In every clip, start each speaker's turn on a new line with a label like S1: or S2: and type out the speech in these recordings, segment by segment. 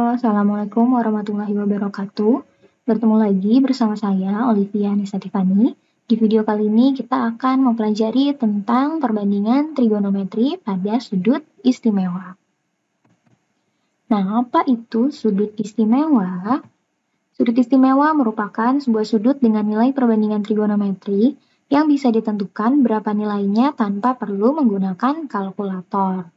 S1: Halo, Assalamualaikum warahmatullahi wabarakatuh. Bertemu lagi bersama saya, Olivia Nisa Tiffany. Di video kali ini kita akan mempelajari tentang perbandingan trigonometri pada sudut istimewa. Nah, apa itu sudut istimewa? Sudut istimewa merupakan sebuah sudut dengan nilai perbandingan trigonometri yang bisa ditentukan berapa nilainya tanpa perlu menggunakan kalkulator.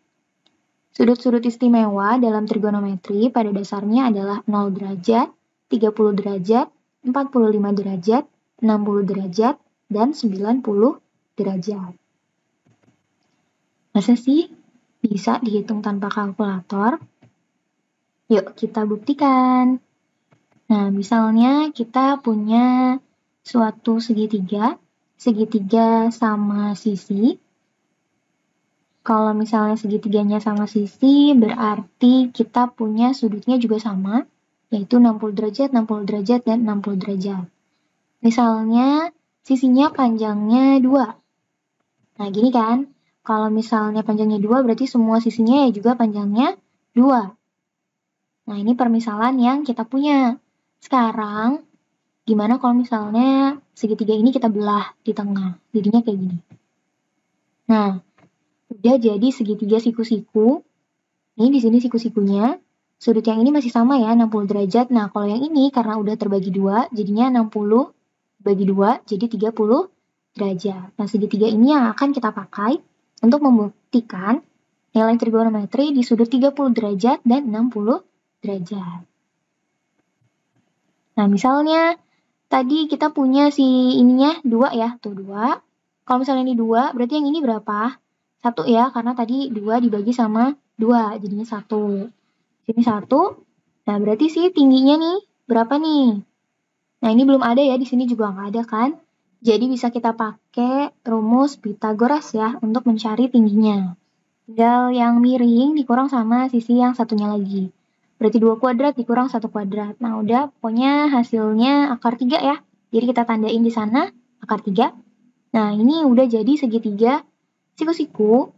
S1: Sudut-sudut istimewa dalam trigonometri pada dasarnya adalah 0 derajat, 30 derajat, 45 derajat, 60 derajat, dan 90 derajat. Masa sih bisa dihitung tanpa kalkulator? Yuk kita buktikan. Nah, misalnya kita punya suatu segitiga sama sisi. Kalau misalnya segitiganya sama sisi, berarti kita punya sudutnya juga sama, yaitu 60 derajat, 60 derajat, dan 60 derajat. Misalnya, sisinya panjangnya 2. Nah, gini kan, kalau misalnya panjangnya 2, berarti semua sisinya ya juga panjangnya 2. Nah, ini permisalan yang kita punya. Sekarang, gimana kalau misalnya segitiga ini kita belah di tengah? Jadinya kayak gini. Nah, udah jadi segitiga siku-siku. Ini di sini siku-sikunya. Sudut yang ini masih sama ya, 60 derajat. Nah, kalau yang ini karena udah terbagi 2, jadinya 60 bagi 2, jadi 30 derajat. Nah, segitiga ini yang akan kita pakai untuk membuktikan nilai trigonometri di sudut 30 derajat dan 60 derajat. Nah, misalnya tadi kita punya si ininya 2 ya, tuh 2. Kalau misalnya ini 2, berarti yang ini berapa? 1 ya, karena tadi 2 dibagi sama 2, jadinya 1. Sini 1, nah berarti sih tingginya nih, berapa nih? Nah ini belum ada ya, di sini juga nggak ada kan? Jadi bisa kita pakai rumus Pythagoras ya, untuk mencari tingginya. Tinggal yang miring dikurang sama sisi yang satunya lagi. Berarti 2 kuadrat dikurang 1 kuadrat. Nah udah, pokoknya hasilnya akar 3 ya. Jadi kita tandain di sana, akar 3. Nah ini udah jadi segitiga siku-siku,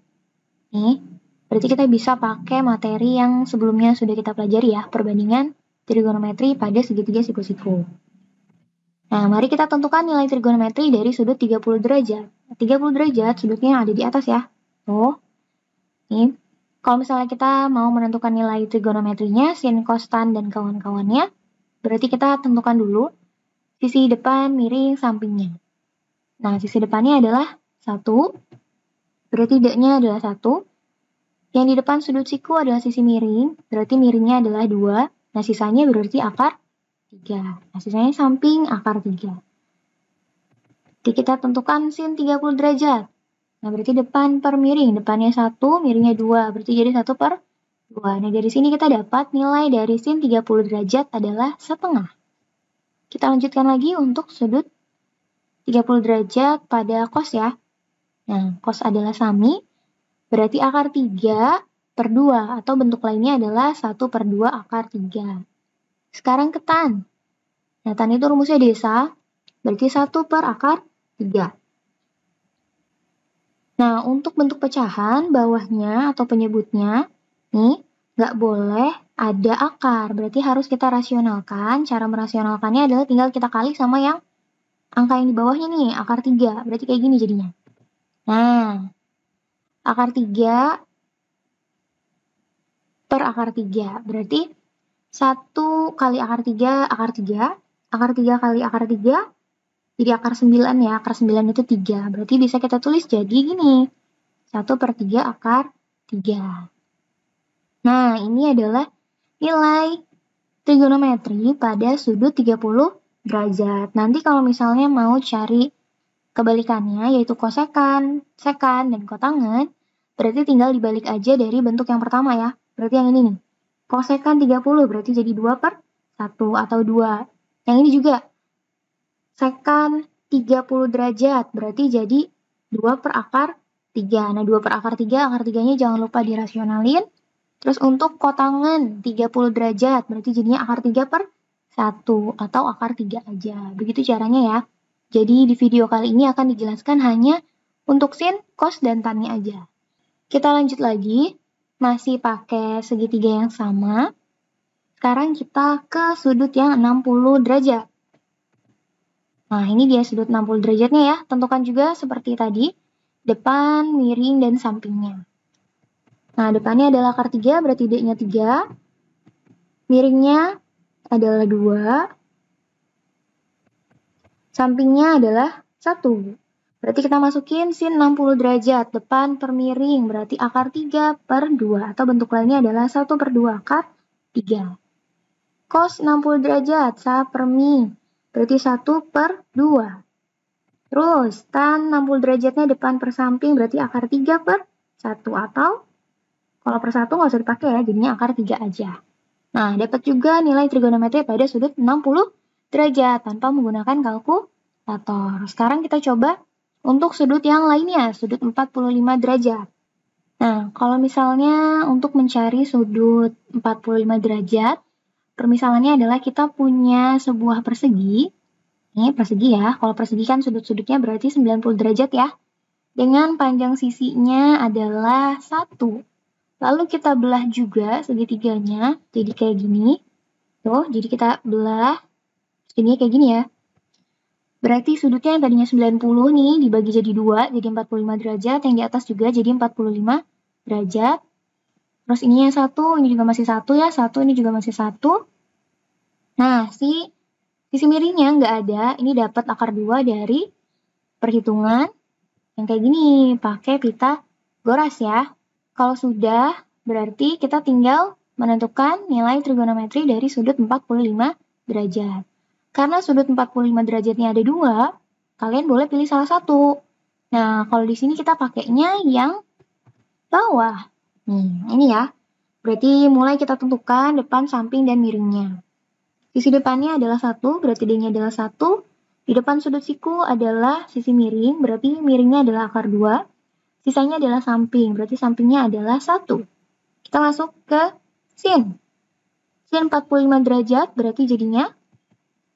S1: nih, berarti kita bisa pakai materi yang sebelumnya sudah kita pelajari ya, perbandingan trigonometri pada segitiga siku-siku. Nah, mari kita tentukan nilai trigonometri dari sudut 30 derajat. 30 derajat sudutnya yang ada di atas ya. Tuh, nih, kalau misalnya kita mau menentukan nilai trigonometrinya, sin, cos, tan, dan kawan-kawannya, berarti kita tentukan dulu sisi depan, miring, sampingnya. Nah, sisi depannya adalah 1, berarti D-nya adalah 1. Yang di depan sudut siku adalah sisi miring, berarti miringnya adalah 2. Nah, sisanya berarti akar 3. Nah, sisanya samping akar 3. Jadi kita tentukan sin 30 derajat. Nah, berarti depan per miring. Depannya 1, miringnya 2. Berarti jadi 1 per 2. Nah, dari sini kita dapat nilai dari sin 30 derajat adalah setengah. Kita lanjutkan lagi untuk sudut 30 derajat pada cos ya. Nah, cos adalah sami, berarti akar 3 per 2, atau bentuk lainnya adalah 1 per 2 akar 3. Sekarang ke tan. Nah, tan itu rumusnya desa, berarti 1 per akar 3. Nah, untuk bentuk pecahan, bawahnya atau penyebutnya, nih, nggak boleh ada akar, berarti harus kita rasionalkan. Cara merasionalkannya adalah tinggal kita kali sama yang angka yang di bawahnya nih, akar 3, berarti kayak gini jadinya. Nah, akar 3 per akar 3, berarti 1 kali akar 3, akar 3 kali akar 3, jadi akar 9 ya, akar 9 itu 3, berarti bisa kita tulis jadi gini, 1 per 3 akar 3. Nah, ini adalah nilai trigonometri pada sudut 30 derajat. Nanti kalau misalnya mau cari kebalikannya, yaitu kosekan, sekan, dan kotangen, berarti tinggal dibalik aja dari bentuk yang pertama ya. Berarti yang ini nih, kosekan 30 berarti jadi 2 per 1 atau 2. Yang ini juga, sekan 30 derajat berarti jadi 2 per akar 3. Nah, 2 per akar 3, akar 3-nya jangan lupa dirasionalin. Terus untuk kotangen 30 derajat berarti jadinya akar 3 per 1 atau akar 3 aja. Begitu caranya ya. Jadi di video kali ini akan dijelaskan hanya untuk sin, cos, dan tan-nya aja. Kita lanjut lagi, masih pakai segitiga yang sama. Sekarang kita ke sudut yang 60 derajat. Nah, ini dia sudut 60 derajatnya ya. Tentukan juga seperti tadi, depan, miring, dan sampingnya. Nah, depannya adalah akar 3, berarti D-nya 3. Miringnya adalah 2. Sampingnya adalah 1. Berarti kita masukin sin 60 derajat, depan per miring, berarti akar 3 per 2. Atau bentuk lainnya adalah 1 per 2 akar 3. Cos 60 derajat, sa per mi, berarti 1 per 2. Terus, tan 60 derajatnya depan per samping, berarti akar 3 per 1. Atau, kalau per 1 nggak usah dipakai ya, jadinya akar 3 aja. Nah, dapat juga nilai trigonometri pada sudut 60 derajat tanpa menggunakan kalkulator. Sekarang kita coba untuk sudut yang lainnya, sudut 45 derajat. Nah, kalau misalnya untuk mencari sudut 45 derajat, permisalannya adalah kita punya sebuah persegi. Ini persegi ya, kalau persegi kan sudut-sudutnya berarti 90 derajat ya. Dengan panjang sisinya adalah 1. Lalu kita belah juga segitiganya, jadi kayak gini. Tuh, jadi kita belah, jadinya kayak gini ya. Berarti sudutnya yang tadinya 90 nih, dibagi jadi 2, jadi 45 derajat. Yang di atas juga jadi 45 derajat. Terus ini yang 1, ini juga masih 1 ya. 1, ini juga masih 1. Nah, sisi miringnya nggak ada, ini dapat akar 2 dari perhitungan yang kayak gini, pakai Pythagoras ya. Kalau sudah, berarti kita tinggal menentukan nilai trigonometri dari sudut 45 derajat. Karena sudut 45 derajatnya ada 2, kalian boleh pilih salah satu. Nah, kalau di sini kita pakainya yang bawah. Ini ya. Berarti mulai kita tentukan depan, samping, dan miringnya. Sisi depannya adalah 1, berarti D-nya adalah 1. Di depan sudut siku adalah sisi miring, berarti miringnya adalah akar 2. Sisanya adalah samping, berarti sampingnya adalah 1. Kita masuk ke sin. Sin 45 derajat, berarti jadinya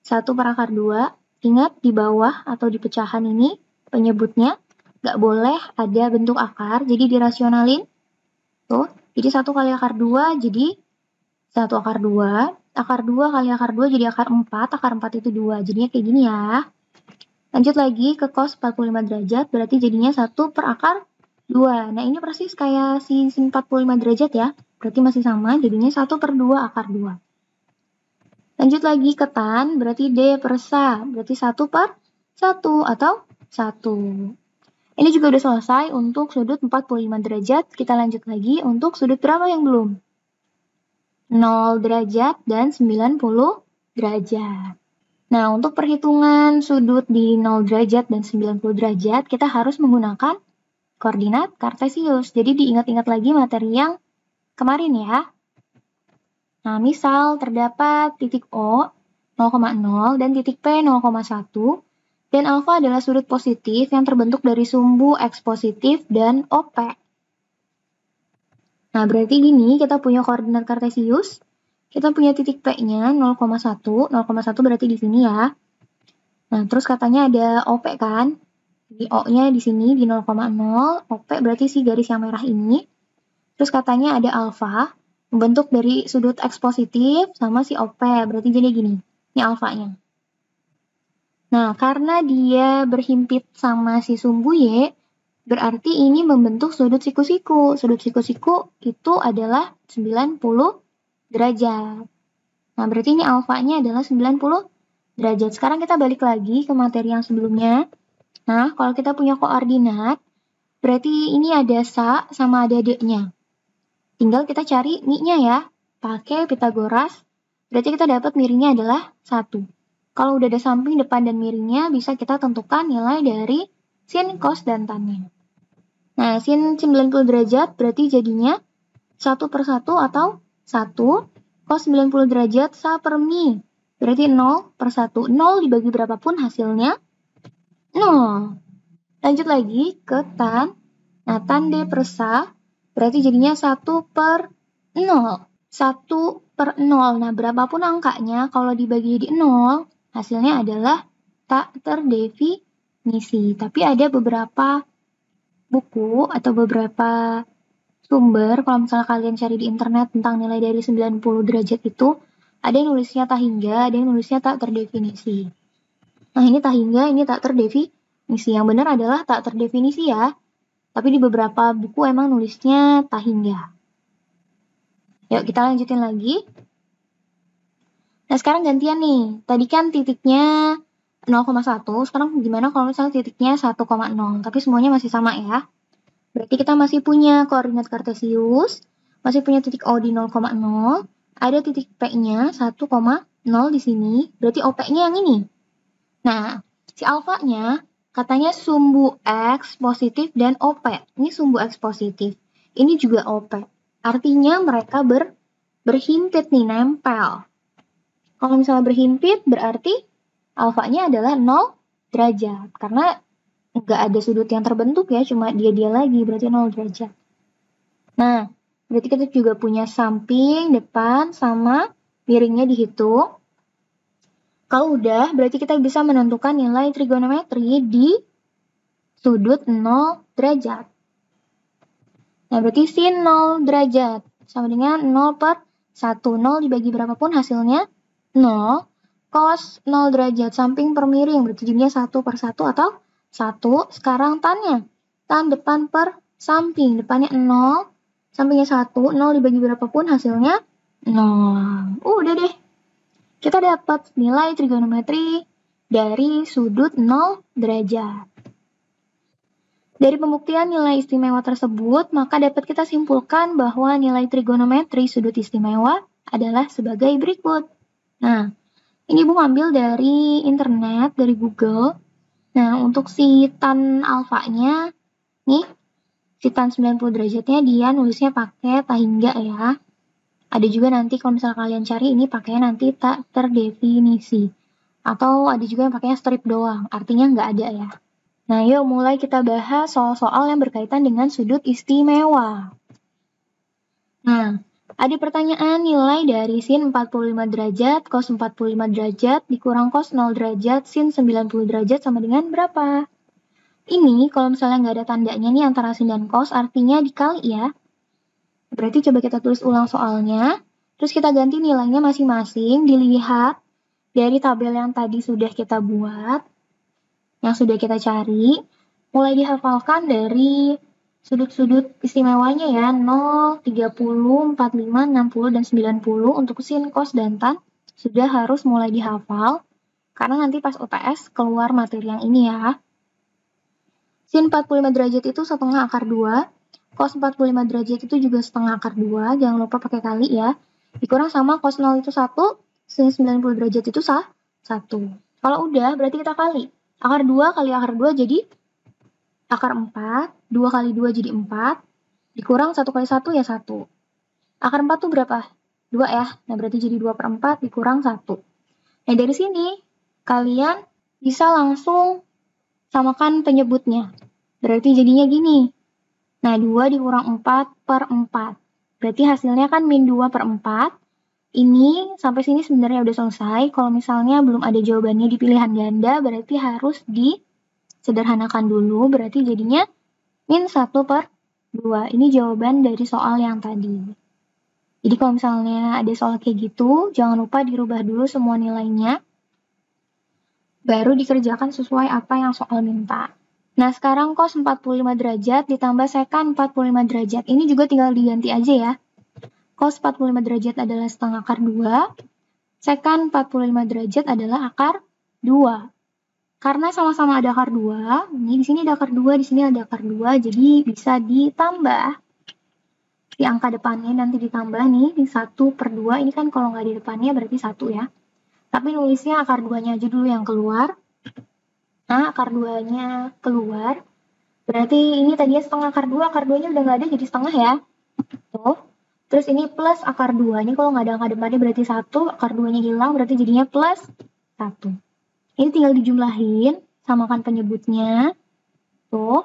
S1: 1 per akar 2. Ingat, di bawah atau di pecahan ini, penyebutnya nggak boleh ada bentuk akar, jadi dirasionalin. Tuh, jadi 1 kali akar 2, jadi 1 akar 2. Akar 2 kali akar 2 jadi akar 4. Akar 4 itu 2. Jadinya kayak gini ya. Lanjut lagi ke cos 45 derajat. Berarti jadinya 1 per akar 2. Nah, ini persis kayak sin 45 derajat ya. Berarti masih sama. Jadinya 1 per 2 akar 2. Lanjut lagi ke tan. Berarti D per sa. Berarti 1 per 1 atau 1. Ini juga udah selesai untuk sudut 45 derajat. Kita lanjut lagi untuk sudut berapa yang belum? 0 derajat dan 90 derajat. Nah, untuk perhitungan sudut di 0 derajat dan 90 derajat, kita harus menggunakan koordinat kartesius. Jadi diingat-ingat lagi materi yang kemarin ya. Nah, misal terdapat titik O 0,0 dan titik P 0,1, dan alfa adalah sudut positif yang terbentuk dari sumbu X positif dan OP. Nah, berarti gini, kita punya koordinat kartesius, kita punya titik P-nya 0,1, 0,1 berarti di sini ya. Nah, terus katanya ada OP kan, jadi O-nya di sini di 0,0, OP berarti si garis yang merah ini. Terus katanya ada alfa, membentuk dari sudut X positif sama si OP, berarti jadi gini, ini alfanya. Nah, karena dia berhimpit sama si sumbu Y, berarti ini membentuk sudut siku-siku. Sudut siku-siku itu adalah 90 derajat. Nah, berarti ini alfanya adalah 90 derajat. Sekarang kita balik lagi ke materi yang sebelumnya. Nah, kalau kita punya koordinat, berarti ini ada sa sama ada D-nya. Tinggal kita cari mi-nya ya. Pakai Pythagoras, berarti kita dapat miringnya adalah 1. Kalau udah ada samping, depan, dan miringnya, bisa kita tentukan nilai dari sin, cos, dan tan-nya. Nah, sin 90 derajat berarti jadinya 1 per 1 atau 1. Cos 90 derajat sa per mi. Berarti 0 per 1. 0 dibagi berapapun hasilnya 0. Lanjut lagi ke tan. Nah, tan D per sa berarti jadinya 1 per 0. 1 per 0. Nah, berapapun angkanya kalau dibagi jadi 0, hasilnya adalah tak terdefinisi. Tapi ada beberapa buku atau beberapa sumber, kalau misalnya kalian cari di internet tentang nilai dari 90 derajat itu, Ada yang nulisnya tak hingga, ada yang nulisnya tak terdefinisi. Nah, ini tak hingga, ini tak terdefinisi. Yang benar adalah tak terdefinisi ya. Tapi di beberapa buku emang nulisnya tak hingga. Yuk, kita lanjutin lagi. Nah, sekarang gantian nih. Tadi kan titiknya 0,1. Sekarang gimana kalau misalnya titiknya 1,0? Tapi semuanya masih sama ya. Berarti kita masih punya koordinat kartesius. Masih punya titik O di 0,0. Ada titik P-nya 1,0 di sini. Berarti OP-nya yang ini. Nah, si alfanya katanya sumbu X positif dan OP. Ini sumbu X positif. Ini juga OP. Artinya mereka berhimpit nih, nempel. Kalau misalnya berhimpit, berarti alfanya adalah 0 derajat. Karena nggak ada sudut yang terbentuk ya, cuma dia lagi, berarti 0 derajat. Nah, berarti kita juga punya samping, depan, sama miringnya dihitung. Kalau udah, berarti kita bisa menentukan nilai trigonometri di sudut 0 derajat. Nah, berarti sin 0 derajat sama dengan 0 per 1. 0 dibagi berapapun hasilnya 0. Cos 0 derajat samping per miring, berarti jadinya 1 per 1 atau 1. Sekarang tannya. Tan depan per samping. Depannya 0, sampingnya 1. 0 dibagi berapapun hasilnya 0. Udah deh. Kita dapat nilai trigonometri dari sudut 0 derajat. Dari pembuktian nilai istimewa tersebut, maka dapat kita simpulkan bahwa nilai trigonometri sudut istimewa adalah sebagai berikut. Nah, ini Ibu ngambil dari internet, dari Google. Nah, untuk si tan alfanya, nih, si tan 90 derajatnya dia nulisnya pakai tak hingga ya. Ada juga nanti kalau misalnya kalian cari ini pakainya nanti tak terdefinisi. Atau ada juga yang pakainya strip doang, artinya nggak ada ya. Nah, yuk mulai kita bahas soal-soal yang berkaitan dengan sudut istimewa. Nah, ada pertanyaan nilai dari sin 45 derajat, cos 45 derajat, dikurang cos 0 derajat, sin 90 derajat sama dengan berapa? Ini kalau misalnya nggak ada tandanya nih antara sin dan cos, artinya dikali ya. Berarti coba kita tulis ulang soalnya, terus kita ganti nilainya masing-masing, dilihat dari tabel yang tadi sudah kita buat, yang sudah kita cari, mulai dihafalkan dari sudut-sudut istimewanya ya, 0, 30, 45, 60, dan 90 untuk sin, cos, dan tan sudah harus mulai dihafal, karena nanti pas UTS keluar materi yang ini ya. Sin 45 derajat itu setengah akar 2, cos 45 derajat itu juga setengah akar 2, jangan lupa pakai kali ya. Dikurang sama cos 0 itu 1, sin 90 derajat itu 1. Kalau udah, berarti kita kali. Akar 2 kali akar 2 jadi akar 4, 2 kali 2 jadi 4, dikurang 1 kali 1 ya 1. Akar 4 tuh berapa? 2 ya, nah berarti jadi 2 per 4 dikurang 1. Nah dari sini, kalian bisa langsung samakan penyebutnya. Berarti jadinya gini. Nah 2 dikurang 4 per 4. Berarti hasilnya kan min 2 per 4. Ini sampai sini sebenarnya udah selesai. Kalau misalnya belum ada jawabannya di pilihan ganda, berarti harus disederhanakan dulu. Berarti jadinya min 1 per 2. Ini jawaban dari soal yang tadi. Jadi kalau misalnya ada soal kayak gitu, jangan lupa dirubah dulu semua nilainya. Baru dikerjakan sesuai apa yang soal minta. Nah sekarang cos 45 derajat ditambah sekan 45 derajat. Ini juga tinggal diganti aja ya. Cos 45 derajat adalah setengah akar 2. Sekan 45 derajat adalah akar 2. Karena sama-sama ada akar 2, ini di sini ada akar 2, di sini ada akar 2, jadi bisa ditambah. Di angka depannya nanti ditambah nih, di 1 per 2, ini kan kalau nggak di depannya berarti 1 ya. Tapi nulisnya akar 2-nya aja dulu yang keluar. Nah, akar 2-nya keluar. Berarti ini tadinya setengah akar 2, akar 2-nya udah nggak ada jadi setengah ya. Tuh. Terus ini plus akar 2. Ini kalau nggak ada angka depannya berarti 1, akar 2-nya hilang berarti jadinya plus 1. Ini tinggal dijumlahin, samakan penyebutnya. Tuh.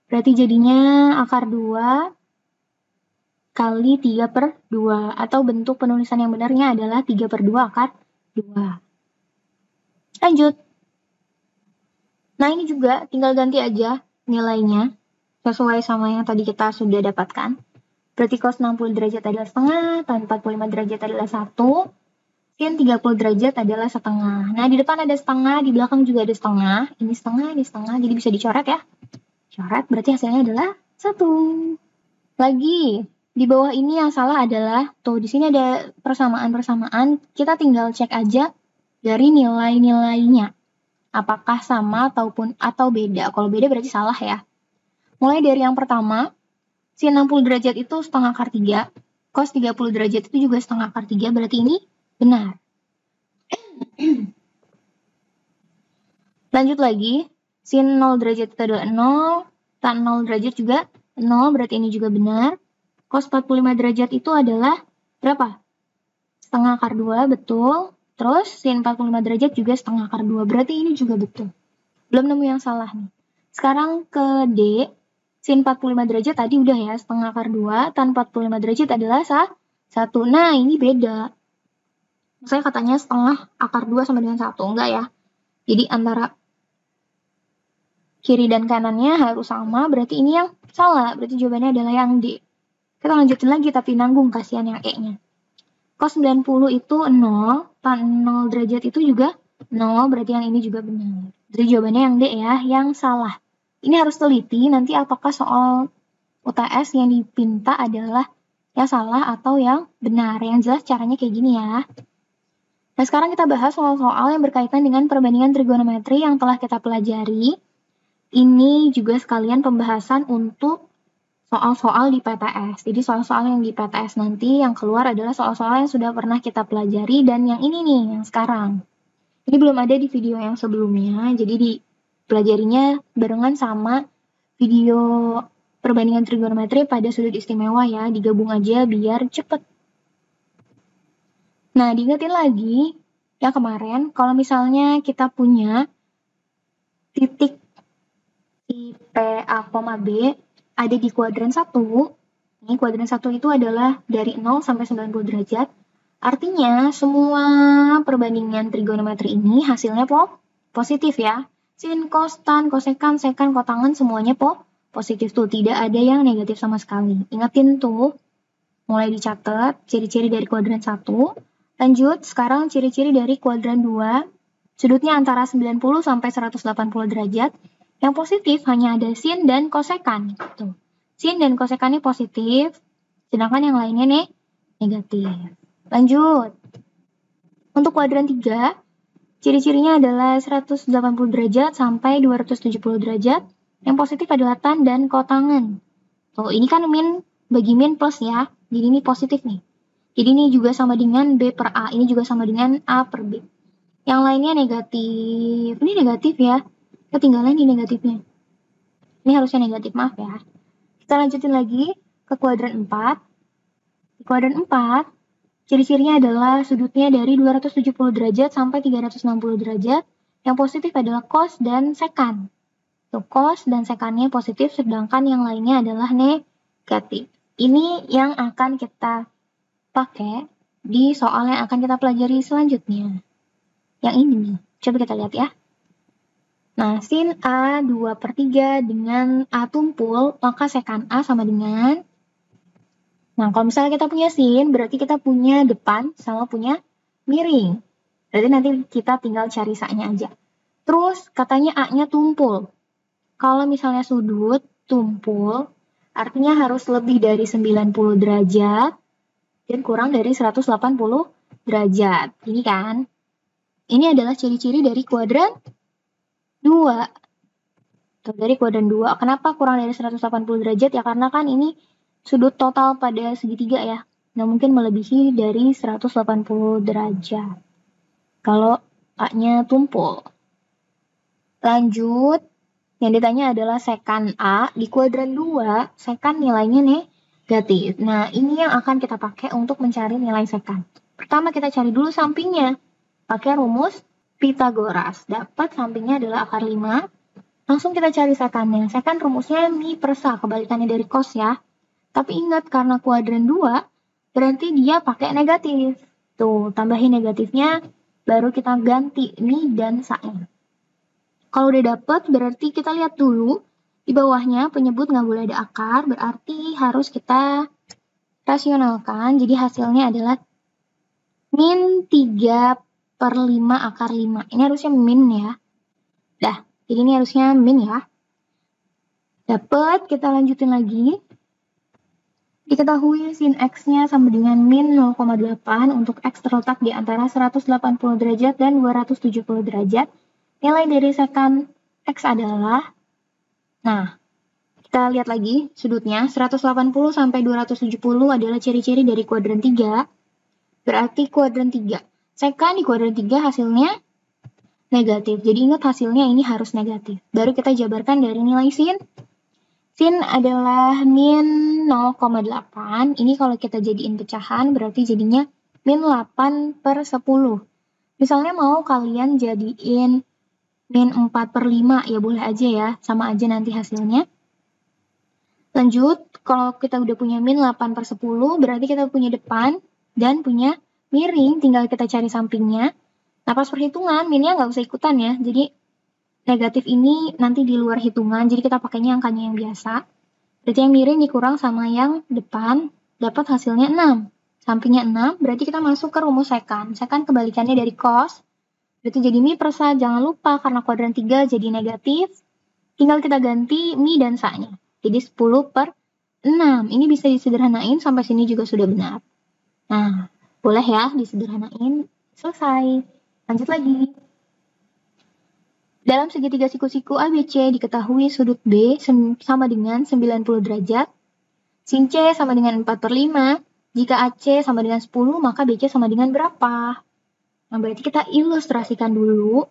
S1: Berarti jadinya akar 2 kali 3 per 2. Atau bentuk penulisan yang benarnya adalah 3 per 2 akar 2. Lanjut. Nah ini juga tinggal ganti aja nilainya sesuai sama yang tadi kita sudah dapatkan. Berarti cos 60 derajat adalah setengah, tan 45 derajat adalah 1. Sin 30 derajat adalah setengah. Nah, di depan ada setengah, di belakang juga ada setengah. Ini setengah, jadi bisa dicoret ya. Coret, berarti hasilnya adalah 1. Lagi, di bawah ini yang salah adalah, tuh di sini ada persamaan-persamaan, kita tinggal cek aja dari nilai-nilainya. Apakah sama atau beda. Kalau beda berarti salah ya. Mulai dari yang pertama, sin 60 derajat itu setengah akar 3, cos 30 derajat itu juga setengah akar 3, berarti ini benar. Lanjut lagi, sin 0 derajat itu adalah 0, tan 0 derajat juga 0, berarti ini juga benar. Cos 45 derajat itu adalah berapa? Setengah akar 2, betul. Terus sin 45 derajat juga setengah akar 2, berarti ini juga betul. Belum nemu yang salah nih. Sekarang ke D, sin 45 derajat tadi udah ya, setengah akar 2, tan 45 derajat adalah 1. Nah, ini beda. Saya katanya setengah akar 2 sama dengan 1, enggak ya. Jadi antara kiri dan kanannya harus sama, berarti ini yang salah. Berarti jawabannya adalah yang D. Kita lanjutin lagi tapi nanggung kasihan yang E-nya. Cos 90 itu 0, tan 0 derajat itu juga 0, berarti yang ini juga benar. Jadi jawabannya yang D ya, yang salah. Ini harus teliti nanti apakah soal UTS yang dipinta adalah yang salah atau yang benar. Yang jelas caranya kayak gini ya. Nah, sekarang kita bahas soal-soal yang berkaitan dengan perbandingan trigonometri yang telah kita pelajari. Ini juga sekalian pembahasan untuk soal-soal di PTS. Jadi soal-soal yang di PTS nanti yang keluar adalah soal-soal yang sudah pernah kita pelajari dan yang ini nih, yang sekarang. Ini belum ada di video yang sebelumnya, jadi dipelajarinya barengan sama video perbandingan trigonometri pada sudut istimewa ya, digabung aja biar cepet. Nah, diingetin lagi yang kemarin, kalau misalnya kita punya titik si P, A, B ada di kuadran 1, ini kuadran 1 itu adalah dari 0 sampai 90 derajat, artinya semua perbandingan trigonometri ini hasilnya positif ya. Sin, cos, tan, kosekan, sekan, kotangan semuanya positif tuh, tidak ada yang negatif sama sekali. Ingetin tuh, mulai dicatat ciri-ciri dari kuadran 1. Lanjut, sekarang ciri-ciri dari kuadran 2. Sudutnya antara 90 sampai 180 derajat. Yang positif hanya ada sin dan kosekan. Tuh. Sin dan kosekannya positif, sedangkan yang lainnya nih negatif. Lanjut. Untuk kuadran 3, ciri-cirinya adalah 180 derajat sampai 270 derajat. Yang positif adalah tan dan kotangan. Tuh, ini kan min bagi min plus ya. Jadi ini positif nih. Jadi ini juga sama dengan B per A. Ini juga sama dengan A per B. Yang lainnya negatif. Ini negatif ya. Ketinggalan di negatifnya. Ini harusnya negatif, maaf ya. Kita lanjutin lagi ke kuadran 4. Di kuadran 4, ciri-cirinya adalah sudutnya dari 270 derajat sampai 360 derajat. Yang positif adalah cos dan sekan. Tuh, cos dan sekannya positif, sedangkan yang lainnya adalah negatif. Ini yang akan kita pakai di soal yang akan kita pelajari selanjutnya. Yang ini nih, coba kita lihat ya. Nah, sin A 2/3 dengan A tumpul, maka sekan A sama dengan, nah kalau misalnya kita punya sin, berarti kita punya depan sama punya miring. Berarti nanti kita tinggal cari saknya aja. Terus katanya A-nya tumpul. Kalau misalnya sudut tumpul, artinya harus lebih dari 90 derajat, dan kurang dari 180 derajat. Ini kan. Ini adalah ciri-ciri dari kuadran 2. Tuh, dari kuadran 2. Kenapa kurang dari 180 derajat? Ya karena kan ini sudut total pada segitiga ya. Nggak mungkin melebihi dari 180 derajat. Kalau A-nya tumpul. Lanjut. Yang ditanya adalah sekan A. Di kuadran 2, sekan nilainya negatif. Nah, ini yang akan kita pakai untuk mencari nilai sekan. Pertama kita cari dulu sampingnya. Pakai rumus Pitagoras. Dapat sampingnya adalah akar 5. Langsung kita cari sekannya. Sekan rumusnya mi per sa, kebalikannya dari cos ya. Tapi ingat, karena kuadran 2, berarti dia pakai negatif. Tuh, tambahin negatifnya, baru kita ganti mi dan sa-nya. Kalau udah dapet, berarti kita lihat dulu. Di bawahnya penyebut nggak boleh ada akar, berarti harus kita rasionalkan. Jadi hasilnya adalah min 3/5 akar 5. Ini harusnya min ya. Dah, jadi ini harusnya min ya. Dapat, kita lanjutin lagi. Diketahui sin X-nya sama dengan min 0,8 untuk X terletak di antara 180 derajat dan 270 derajat. Nilai dari sekan X adalah, nah, kita lihat lagi sudutnya, 180 sampai 270 adalah ciri-ciri dari kuadran 3. Berarti kuadran 3. Sekan di kuadran 3 hasilnya negatif. Jadi ingat hasilnya ini harus negatif. Baru kita jabarkan dari nilai sin. Sin adalah min 0,8. Ini kalau kita jadiin pecahan berarti jadinya min 8/10. Misalnya mau kalian jadiin min 4/5 ya boleh aja ya. Sama aja nanti hasilnya. Lanjut, kalau kita udah punya min 8/10 berarti kita punya depan dan punya miring. Tinggal kita cari sampingnya. Nah pas perhitungan minnya nggak usah ikutan ya. Jadi negatif ini nanti di luar hitungan, jadi kita pakainya angkanya yang biasa. Berarti yang miring dikurang sama yang depan, dapat hasilnya 6. Sampingnya 6, berarti kita masuk ke rumus sekan. Sekan kebalikannya dari cos, berarti jadi mi per sa. Jangan lupa, karena kuadran 3 jadi negatif, tinggal kita ganti mi dan sa-nya. Jadi 10/6. Ini bisa disederhanain, sampai sini juga sudah benar. Nah, boleh ya disederhanain. Selesai. Lanjut lagi. Dalam segitiga siku-siku ABC diketahui sudut B sama dengan 90 derajat, sin C sama dengan 4/5, jika AC sama dengan 10 maka BC sama dengan berapa? Nah berarti kita ilustrasikan dulu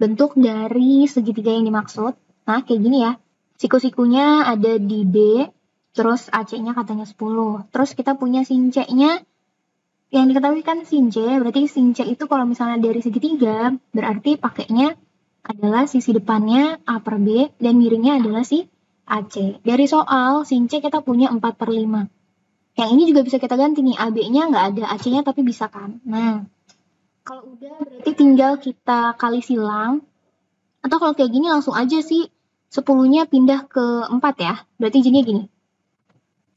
S1: bentuk dari segitiga yang dimaksud. Nah kayak gini ya, siku-sikunya ada di B, terus AC-nya katanya 10, terus kita punya sin C-nya, yang diketahui kan sin C, berarti sin C itu kalau misalnya dari segitiga, berarti pakainya adalah sisi depannya A per B dan miringnya adalah si AC. Dari soal sin C kita punya 4/5. Yang ini juga bisa kita ganti nih, AB-nya nggak ada, AC-nya tapi bisa kan. Nah, kalau udah berarti tinggal kita kali silang. Atau kalau kayak gini langsung aja sih 10-nya pindah ke 4 ya. Berarti jadinya gini.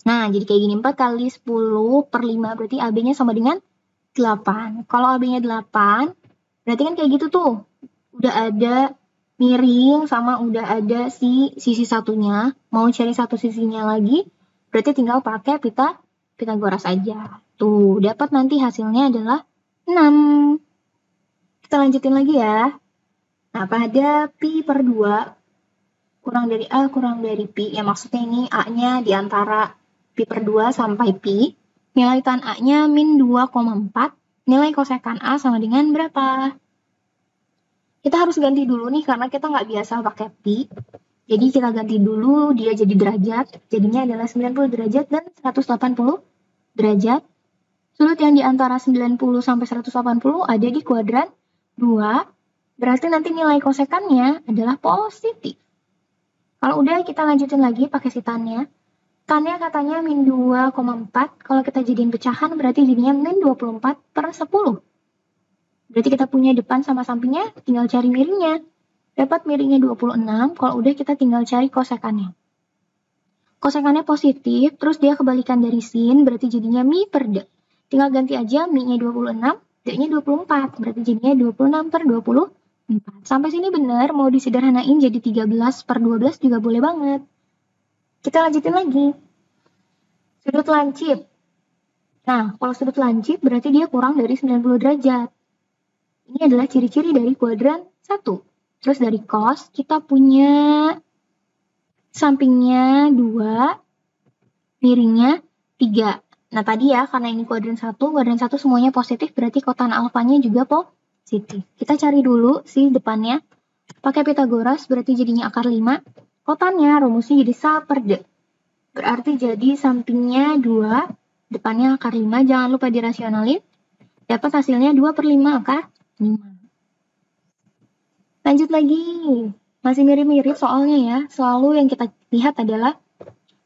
S1: Nah, jadi kayak gini, 4 kali 10/5 berarti AB-nya sama dengan 8. Kalau AB-nya 8, berarti kan kayak gitu tuh. Udah ada miring sama udah ada si sisi satunya. Mau cari satu sisinya lagi, berarti tinggal pakai Pitagoras aja. Tuh, dapat nanti hasilnya adalah 6. Kita lanjutin lagi ya. Nah, pada pi per 2 kurang dari A kurang dari pi, ya maksudnya ini A-nya di antara pi per 2 sampai pi. Nilai tan A-nya min 2,4. Nilai kosekan A sama dengan berapa? Kita harus ganti dulu nih karena kita nggak biasa pakai pi. Jadi kita ganti dulu dia jadi derajat. Jadinya adalah 90 derajat dan 180 derajat. Sudut yang di antara 90 sampai 180 ada di kuadran 2. Berarti nanti nilai kosekannya /adalah positif. Kalau udah kita lanjutin lagi pakai si tannya. Tannya katanya min 2,4. Kalau kita jadiin pecahan berarti jadinya min 24/10. Berarti kita punya depan sama sampingnya, tinggal cari miringnya. Dapat miringnya 26, kalau udah kita tinggal cari kosekannya. Kosekannya positif, terus dia kebalikan dari sin, berarti jadinya mi per d. Tinggal ganti aja, mi-nya 26, d-nya 24, berarti jadinya 26/24. Sampai sini benar, mau disederhanain jadi 13/12 juga boleh banget. Kita lanjutin lagi. Sudut lancip. Nah, kalau sudut lancip berarti dia kurang dari 90 derajat. Ini adalah ciri-ciri dari kuadran 1. Terus dari cos, kita punya sampingnya 2, miringnya 3. Nah tadi ya, karena ini kuadran 1 semuanya positif, berarti kotan alfanya juga positif. Kita cari dulu si depannya. Pakai Pitagoras, berarti jadinya akar 5. Kotannya, rumusnya jadi sa per d. Berarti jadi sampingnya 2, depannya akar 5. Jangan lupa dirasionalin. Dapat hasilnya 2/5 akar 5. Lanjut lagi. Masih mirip-mirip soalnya ya. Selalu yang kita lihat adalah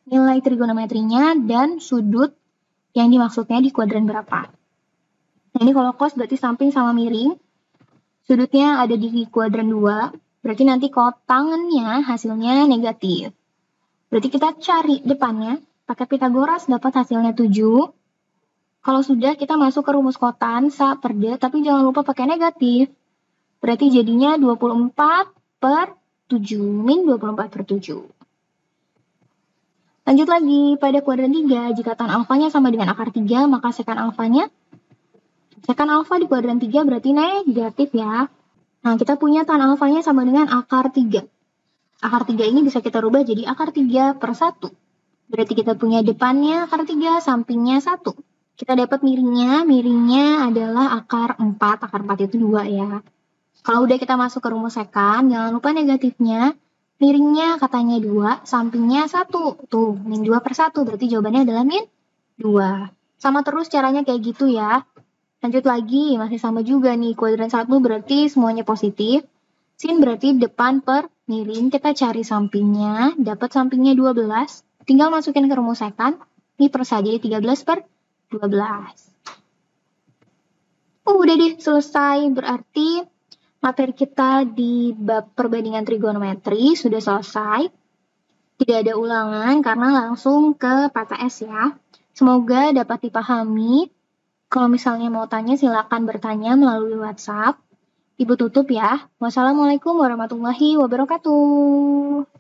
S1: nilai trigonometrinya dan sudut yang dimaksudnya di kuadran berapa. Nah ini kalau cos berarti samping sama miring. Sudutnya ada di kuadran 2. Berarti nanti kotangannya hasilnya negatif. Berarti kita cari depannya. Pakai Pitagoras dapat hasilnya 7. Kalau sudah, kita masuk ke rumus kotan, sa per D, tapi jangan lupa pakai negatif. Berarti jadinya 24 per 7, min 24 per 7. Lanjut lagi, pada kuadran 3, jika tan alfanya sama dengan akar 3, maka sekan alfanya, sekan alfa di kuadran 3 berarti negatif ya. Nah, kita punya tan alfanya sama dengan akar 3. Akar 3 ini bisa kita rubah jadi akar 3 per 1. Berarti kita punya depannya akar 3, sampingnya 1. Kita dapat miringnya adalah akar 4. Akar 4 itu 2 ya. Kalau udah kita masuk ke rumus sekan, jangan lupa negatifnya. Miringnya katanya 2, sampingnya 1. Tuh, min 2 per 1. Berarti jawabannya adalah min 2. Sama terus caranya kayak gitu ya. Lanjut lagi, masih sama juga nih. Kuadran 1 berarti semuanya positif. Sin berarti depan per miring. Kita cari sampingnya. Dapat sampingnya 12. Tinggal masukin ke rumus sekan. Ini per saja, jadi 13 per 12. Udah deh, selesai. Berarti materi kita di bab perbandingan trigonometri sudah selesai. Tidak ada ulangan karena langsung ke PTS ya. Semoga dapat dipahami. Kalau misalnya mau tanya silakan bertanya melalui WhatsApp. Ibu tutup ya. Wassalamualaikum warahmatullahi wabarakatuh.